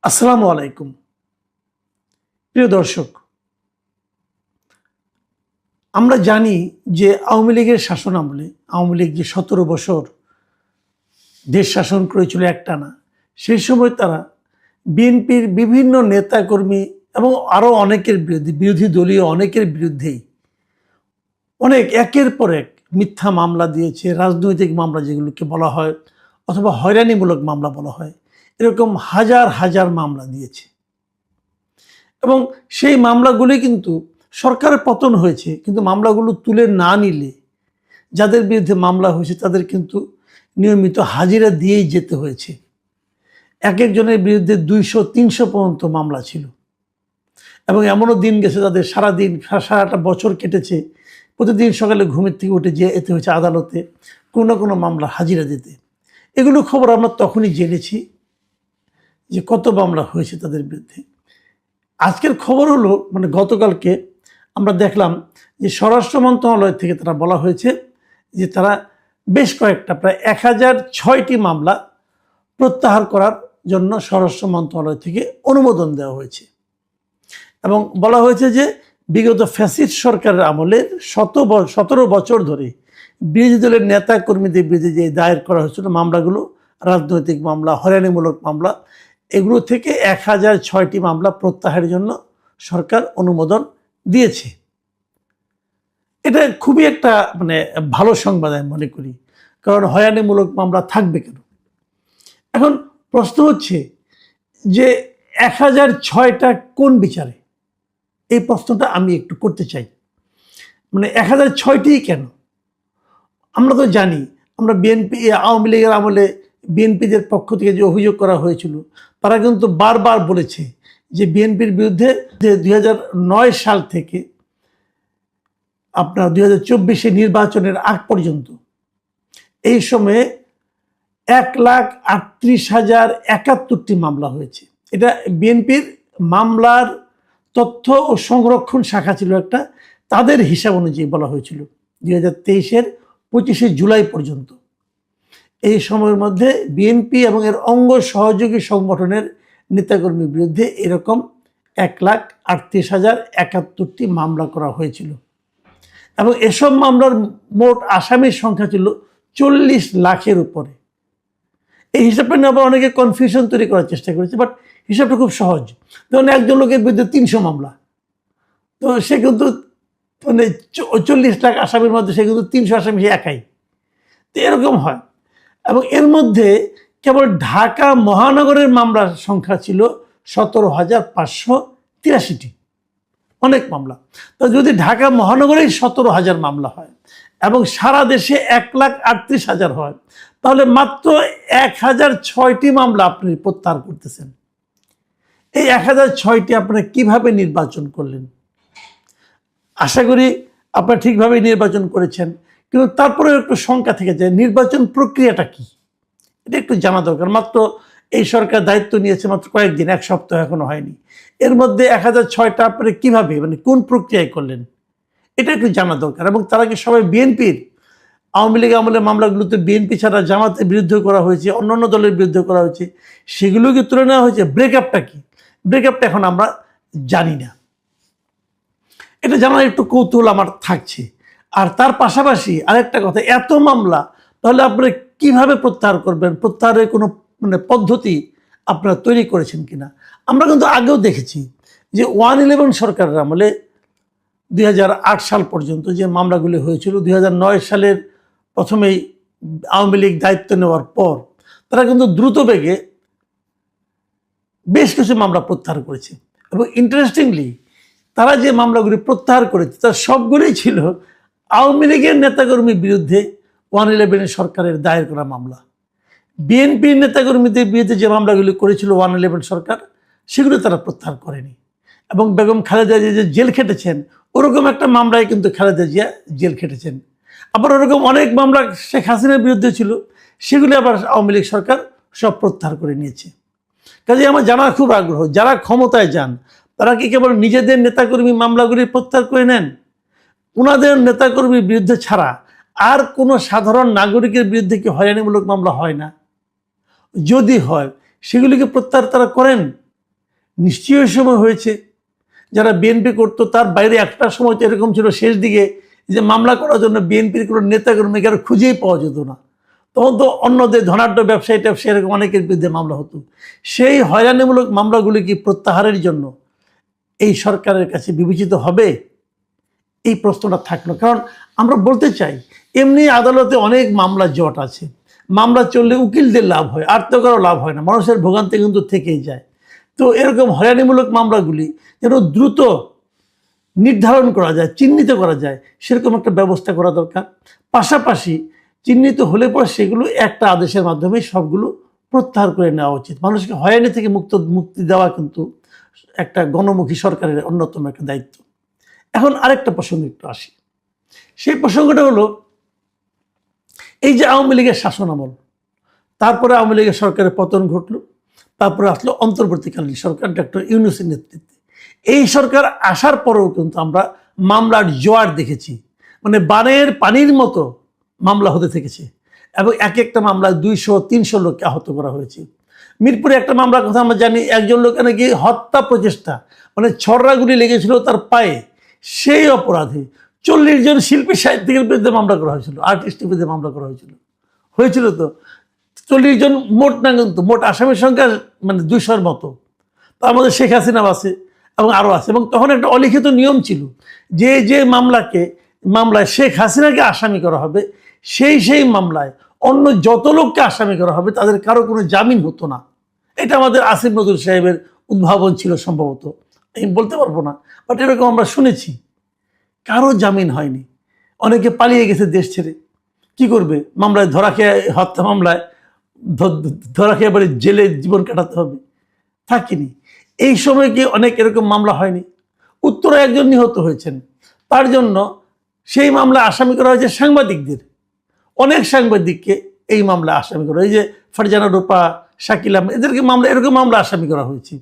আসসালামু আলাইকুম। প্রিয় দর্শক, আমরা জানি যে আওয়ামী লীগের শাসন আমলে আওয়ামী লীগ যে ১৭ বছর দেশ শাসন করেছিল একটানা, সেই সময় তারা বিএনপির বিভিন্ন নেতাকর্মী এবং আরও অনেকের বিরুদ্ধে, বিরোধী দলীয় অনেকের বিরুদ্ধেই অনেক একের পর এক মিথ্যা মামলা দিয়েছে। রাজনৈতিক মামলা যেগুলোকে বলা হয়, অথবা হয়রানিমূলক মামলা বলা হয়, এরকম হাজার হাজার মামলা দিয়েছে। এবং সেই মামলাগুলি কিন্তু সরকারের পতন হয়েছে, কিন্তু মামলাগুলো তুলে না নিলে যাদের বিরুদ্ধে মামলা হয়েছে তাদের কিন্তু নিয়মিত হাজিরা দিয়েই যেতে হয়েছে। এক একজনের বিরুদ্ধে ২০০-৩০০ পর্যন্ত মামলা ছিল। এবং এমনও দিন গেছে তাদের সারাদিন, সারাটা বছর কেটেছে, প্রতিদিন সকালে ঘুমের থেকে উঠে যেতে হয়েছে আদালতে কোনো না কোনো মামলা হাজিরা দিতে। এগুলো খবর আমরা তখনই জেনেছি যে কত মামলা হয়েছে তাদের বিরুদ্ধে। আজকের খবর হলো, গতকালকে আমরা দেখলাম যে স্বরাষ্ট্র মন্ত্রণালয় থেকে তারা বলা হয়েছে যে তারা বেশ কয়েকটা প্রায় ১০০৬টি মামলা প্রত্যাহার করার জন্য স্বরাষ্ট্র মন্ত্রণালয় থেকে অনুমোদন দেওয়া হয়েছে। এবং বলা হয়েছে যে বিগত ফ্যাসিস্ট সরকারের আমলে ১৭ বছর ধরে বিরোধী দলের নেতা কর্মীদের বিরুদ্ধে যে দায়ের করা হয়েছিল মামলাগুলো, রাজনৈতিক মামলা, হয়রানিমূলক মামলা, এগুলো থেকে ১০০৬টি মামলা প্রত্যাহারের জন্য সরকার অনুমোদন দিয়েছে। এটা খুবই একটা ভালো সংবাদ আমি মনে করি, কারণ হয়রানিমূলক মামলা থাকবে কেন। এখন প্রশ্ন হচ্ছে যে ১০০৬টা কোন বিচারে, এই প্রশ্নটা আমি একটু করতে চাই। ১০০৬টি কেন? আমরা তো জানি, আমরা আওয়ামী লীগের আমলে বিএনপিদের পক্ষ থেকে যে অভিযোগ করা হয়েছিল, তারা কিন্তু বারবার বলেছে যে বিএনপির বিরুদ্ধে ২০০৯ সাল থেকে আপনার ২০২৪ নির্বাচনের আগ পর্যন্ত এই সময়ে ১,৩৮,০৭১টি মামলা হয়েছে। এটা বিএনপির মামলার তথ্য ও সংরক্ষণ শাখা ছিল একটা, তাদের হিসাব অনুযায়ী বলা হয়েছিল ২০২৩-এর ২৫শে জুলাই পর্যন্ত। এই সময়ের মধ্যে বিএনপি এবং এর অঙ্গ সহযোগী সংগঠনের নেতাকর্মীর বিরুদ্ধে এরকম ১,৩৮,০৭১টি মামলা করা হয়েছিল। এবং এসব মামলার মোট আসামির সংখ্যা ছিল ৪০ লাখের উপরে। এই হিসাবটা নিয়ে আবার অনেকে কনফিউশন তৈরি করার চেষ্টা করেছে, বাট হিসাবটা খুব সহজ। ধরুন একজন লোকের বিরুদ্ধে ৩০০ মামলা, তো সে কিন্তু ৪০ লাখ আসামির মধ্যে সে কিন্তু ৩০০ আসামি সে একাই, তো এরকম হয়। এবং এর মধ্যে কেবল ঢাকা মহানগরের মামলার সংখ্যা ছিল ১৭,৫৮৩টি, অনেক মামলা। তো যদি ঢাকা মহানগরেই ১৭,০০০ মামলা হয় এবং সারা দেশে ১,৩৮,০০০ হয়, তাহলে মাত্র ১০০৬টি মামলা আপনি প্রত্যাহার করতেছেন। এই ১০০৬টি আপনারা কিভাবে নির্বাচন করলেন? আশা করি আপনারা ঠিকভাবে নির্বাচন করেছেন, কিন্তু তারপরেও একটু শঙ্কা থেকে যায় নির্বাচন প্রক্রিয়াটা কি, এটা একটু জানা দরকার। মাত্র এই সরকার দায়িত্ব নিয়েছে মাত্র কয়েকদিন, এক সপ্তাহ এখনো হয়নি। এর মধ্যে ১০০৬টা আপনারা কিভাবে, কোন প্রক্রিয়ায় করলেন, এটা একটু জানা দরকার। এবং তারা কি সবাই বিএনপির? আওয়ামী লীগ আমলের মামলাগুলোতে বিএনপি ছাড়া জামাতের বিরুদ্ধে করা হয়েছে, অন্যান্য দলের বিরুদ্ধে করা হয়েছে, সেগুলোকে তুলে নেওয়া হয়েছে। ব্রেকআপটা কি, ব্রেকআপটা এখন আমরা জানি না। এটা জানার একটু কৌতূহল আমার থাকছে। আর তার পাশাপাশি আরেকটা কথা, এত মামলা তাহলে আপনারা কিভাবে প্রত্যাহার করবেন? প্রত্যাহারের কোনো পদ্ধতি আপনারা তৈরি করেছেন কিনা? আমরা কিন্তু আগেও দেখেছি যে 1-11 সরকারের আমলে ২০০৮ সাল পর্যন্ত যে মামলাগুলি হয়েছিল, ২০০৯ সালের প্রথমেই আওয়ামী লীগ দায়িত্ব নেওয়ার পর তারা কিন্তু দ্রুত বেগে বেশ কিছু মামলা প্রত্যাহার করেছে। এবং ইন্টারেস্টিংলি তারা যে মামলাগুলি প্রত্যাহার করেছে তার সবগুলোই ছিল আওয়ামী লীগের নেতাকর্মীর বিরুদ্ধে 1-11 সরকারের দায়ের করা মামলা। বিএনপির নেতাকর্মীদের বিরুদ্ধে যে মামলাগুলি করেছিল 1-11 সরকার, সেগুলো তারা প্রত্যাহার করেনি। এবং বেগম খালেদা জিয়া যে জেল খেটেছেন, ওরকম একটা মামলায় কিন্তু খালেদা জিয়া জেল খেটেছেন। আবার ওরকম অনেক মামলা শেখ হাসিনার বিরুদ্ধে ছিল, সেগুলি আবার আওয়ামী লীগ সরকার সব প্রত্যাহার করে নিয়েছে। কাজে আমার জানার খুব আগ্রহ, যারা ক্ষমতায় যান তারা কি কেবল নিজেদের নেতাকর্মী মামলাগুলি প্রত্যাহার করে নেন? ওনাদের নেতাকর্মীর বিরুদ্ধে ছাড়া আর কোনো সাধারণ নাগরিকের বিরুদ্ধে কি হয়রানিমূলক মামলা হয় না? যদি হয়, সেগুলিকে প্রত্যাহার তারা করেন? নিশ্চয়ই ওই সময় হয়েছে। যারা বিএনপি করতো তার বাইরে একটা সময় তো এরকম ছিল, শেষ দিকে যে মামলা করার জন্য বিএনপির কোনো নেতাকর্মী কারো খুঁজেই পাওয়া যেত না। তখন তো অন্যদের ধনাঢ্য ব্যবসায়ী ট্যাবসায়ী এরকম অনেকের বিরুদ্ধে মামলা হতো। সেই হয়রানিমূলক মামলাগুলি কি প্রত্যাহারের জন্য এই সরকারের কাছে বিবেচিত হবে? এই প্রশ্নটা থাকলো। কারণ আমরা বলতে চাই, এমনি আদালতে অনেক মামলা জট আছে, মামলা চললে উকিলদের লাভ হয়, আর তো কারো লাভ হয় না, মানুষের ভোগান্তি কিন্তু থেকেই যায়। তো এরকম হয়রানিমূলক মামলাগুলি যেন দ্রুত নির্ধারণ করা যায়, চিহ্নিত করা যায়, সেরকম একটা ব্যবস্থা করা দরকার। পাশাপাশি চিহ্নিত হলে পর সেগুলো একটা আদেশের মাধ্যমে সবগুলো প্রত্যাহার করে নেওয়া উচিত। মানুষকে হয়রানি থেকে মুক্তি দেওয়া কিন্তু একটা গণমুখী সরকারের অন্যতম একটা দায়িত্ব। এখন আরেকটা প্রসঙ্গ একটু আসি। সেই প্রসঙ্গটা হলো, এই যে আওয়ামী লীগের শাসন আমল, তারপরে আওয়ামী লীগের সরকারের পতন ঘটলো, তারপরে আসলো অন্তর্বর্তীকালীন সরকার ডক্টর ইউনূসের নেতৃত্বে। এই সরকার আসার পরেও কিন্তু আমরা মামলার জোয়ার দেখেছি, মানে বানের পানির মতো মামলা হতে থেকেছে, এবং এক একটা মামলায় 200-300 লোককে আহত করা হয়েছে। মিরপুরে একটা মামলার কথা আমরা জানি, একজন লোক নাকি হত্যা প্রচেষ্টা, মানে ছড়রাগুলি লেগেছিল তার পায়ে, সেই অপরাধে 40 জন শিল্পী সাহিত্যিকের বিরুদ্ধে মামলা করা হয়েছিল, আর্টিস্টের বিরুদ্ধে মামলা করা হয়েছিল তো 40 জন মোট না, কিন্তু মোট আসামির সংখ্যা মানে 200-র মতো। তার মধ্যে শেখ হাসিনাও আছে এবং আরও আছে। এবং তখন একটা অলিখিত নিয়ম ছিল যে যে মামলায় শেখ হাসিনাকে আসামি করা হবে, সেই মামলায় অন্য যত লোককে আসামি করা হবে তাদের কারো কোনো জামিন হতো না। এটা আমাদের আসিফ নজরুল সাহেবের উদ্ভাবন ছিল সম্ভবত, আমি বলতে পারবো না, বাট এরকম আমরা শুনেছি। কারো জামিন হয়নি, অনেকে পালিয়ে গেছে দেশ ছেড়ে। কি করবে? মামলায় ধরা খেয়ে, হত্যা মামলায় ধরা খেয়ে এবারে জেলে জীবন কাটাতে হবে? থাকিনি। এই সময় কি অনেক এরকম মামলা হয়নি? উত্তরে একজন নিহত হয়েছেন, তার জন্য সেই মামলা আসামি করা হয়েছে সাংবাদিকদের। অনেক সাংবাদিককে এই মামলা আসামি করা, এই যে ফারজানা রূপা, শাকিল আহমেদ, এদেরকে এরকম মামলা আসামি করা হয়েছে,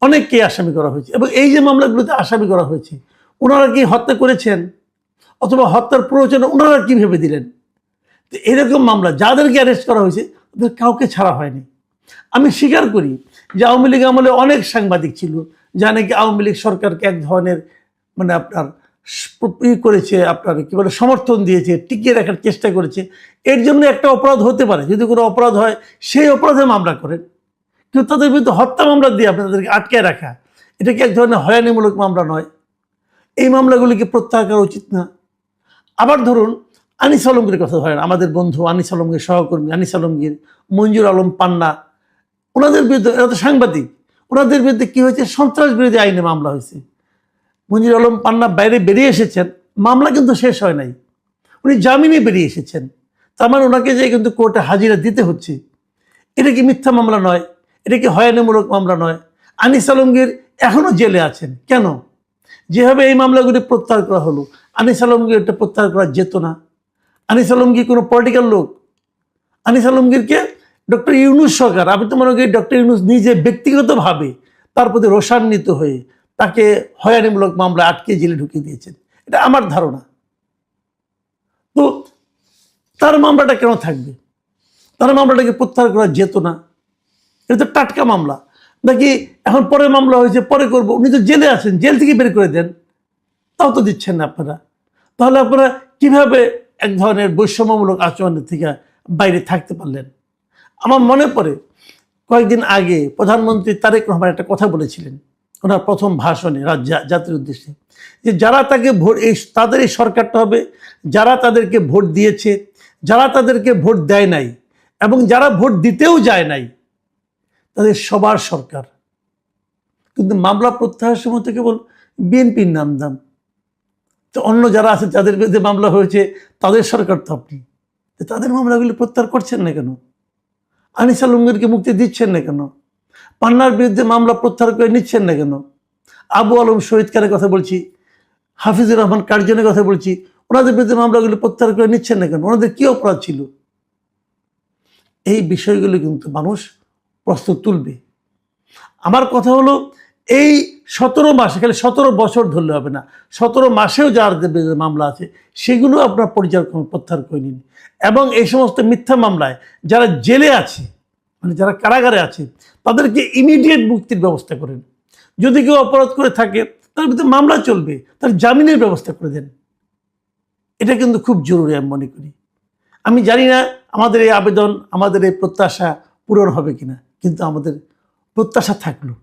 অনেককে আসামি করা হয়েছে। এবং এই যে মামলাগুলোতে আসামি করা হয়েছে, ওনারা কি হত্যা করেছেন অথবা হত্যার প্ররোচনা ওনারা কি ভেবে দিলেন? তো এরকম মামলা যাদেরকে অ্যারেস্ট করা হয়েছে ওদের কাউকে ছাড়া হয়নি। আমি স্বীকার করি যে আওয়ামী লীগ আমলে অনেক সাংবাদিক ছিল যা নাকি আওয়ামী লীগ সরকারকে এক ধরনের মানে আপনার করেছে, আপনার কি বলে সমর্থন দিয়েছে, টিকিয়ে রাখার চেষ্টা করেছে। এর জন্য একটা অপরাধ হতে পারে, যদি কোনো অপরাধ হয় সেই অপরাধে মামলা করেন, কিন্তু তাদের বিরুদ্ধে হত্যা মামলা দিয়ে আপনাদেরকে আটকায় রাখা, এটা কি এক ধরনের হয়রানিমূলক মামলা নয়? এই মামলাগুলিকে প্রত্যাহার করা উচিত না? আবার ধরুন আনিস আলমগীর কথা ধরেন, আমাদের বন্ধু আনিস আলমগীর, সহকর্মী আনিস আলমগীর, মঞ্জুর আলম পান্না, ওনাদের বিরুদ্ধে, এরা তো সাংবাদিক, ওনাদের বিরুদ্ধে কি হয়েছে? সন্ত্রাস বিরোধী আইনে মামলা হয়েছে। মঞ্জুর আলম পান্না বাইরে বেরিয়ে এসেছেন, মামলা কিন্তু শেষ হয় নাই, উনি জামিনে বেরিয়ে এসেছেন, তার মানে ওনাকে যে কিন্তু কোর্টে হাজিরা দিতে হচ্ছে। এটা কি মিথ্যা মামলা নয়? এটা কি হয়রানিমূলক মামলা নয়? আনিস আলমগীর এখনো জেলে আছেন কেন? যেভাবে এই মামলাগুলি প্রত্যাহার করা হলো, আনিস আলমগীর এটা প্রত্যাহার করা যেত না? আনিস আলমগীর কোনো পলিটিক্যাল লোক? আনিস আলমগীরকে ডক্টর ইউনূস সরকার, আমি তো মনে করি ডক্টর ইউনূস নিজে ব্যক্তিগতভাবে তার প্রতি রোষান্বিত হয়ে তাকে হয়রানিমূলক মামলা আটকে জেলে ঢুকিয়ে দিয়েছেন, এটা আমার ধারণা। তো তার মামলাটা কেন থাকবে? তার মামলাটাকে প্রত্যাহার করা যেত না? এটা তো টাটকা মামলা নাকি? এখন পরে মামলা হয়েছে, পরে করবো, উনি তো জেলে আছেন, জেল থেকে বের করে দেন, তাও তো দিচ্ছেন না আপনারা। তাহলে আপনারা কিভাবে এক ধরনের বৈষম্যমূলক আচরণের থেকে বাইরে থাকতে পারলেন? আমার মনে পড়ে কয়েকদিন আগে প্রধানমন্ত্রী তারেক রহমান একটা কথা বলেছিলেন ওনার প্রথম ভাষণে জাতির উদ্দেশ্যে, যে যারা তাকে ভোট, তাদের এই সরকারটা হবে যারা তাদেরকে ভোট দিয়েছে, যারা তাদেরকে ভোট দেয় নাই, এবং যারা ভোট দিতেও যায় নাই, তাদের সবার সরকার। কিন্তু মামলা প্রত্যাহারের সময় তো কেবল বিএনপির নাম দাম, তো অন্য যারা আছে যাদের বিরুদ্ধে মামলা হয়েছে তাদের সরকার তো আপনি, তাদের মামলাগুলি প্রত্যাহার করছেন না কেন? আনিস আলমগীরকে মুক্তি দিচ্ছেন না কেন? পান্নার বিরুদ্ধে মামলা প্রত্যাহার করে নিচ্ছেন না কেন? আবু আলম শহীদ খানের কথা বলছি, হাফিজুর রহমান কার্জনের কথা বলছি, ওনাদের বিরুদ্ধে মামলাগুলি প্রত্যাহার করে নিচ্ছেন না কেন? ওনাদের কি অপরাধ ছিল? এই বিষয়গুলো কিন্তু মানুষ প্রশ্ন তুলবে। আমার কথা হলো, এই 17 মাসে, খালি 17 বছর ধরলে হবে না, 17 মাসেও যার মামলা আছে সেগুলো আপনার প্রত্যাহার করে নিন। এবং এই সমস্ত মিথ্যা মামলায় যারা জেলে আছে, মানে যারা কারাগারে আছে তাদেরকে ইমিডিয়েট মুক্তির ব্যবস্থা করেন। যদি কেউ অপরাধ করে থাকে তার ভিতরে মামলা চলবে, তার জামিনের ব্যবস্থা করে দেন। এটা কিন্তু খুব জরুরি আমি মনে করি। আমি জানি না আমাদের এই আবেদন, আমাদের এই প্রত্যাশা পূরণ হবে কিনা, কিন্তু আমাদের প্রত্যাশা থাকলো।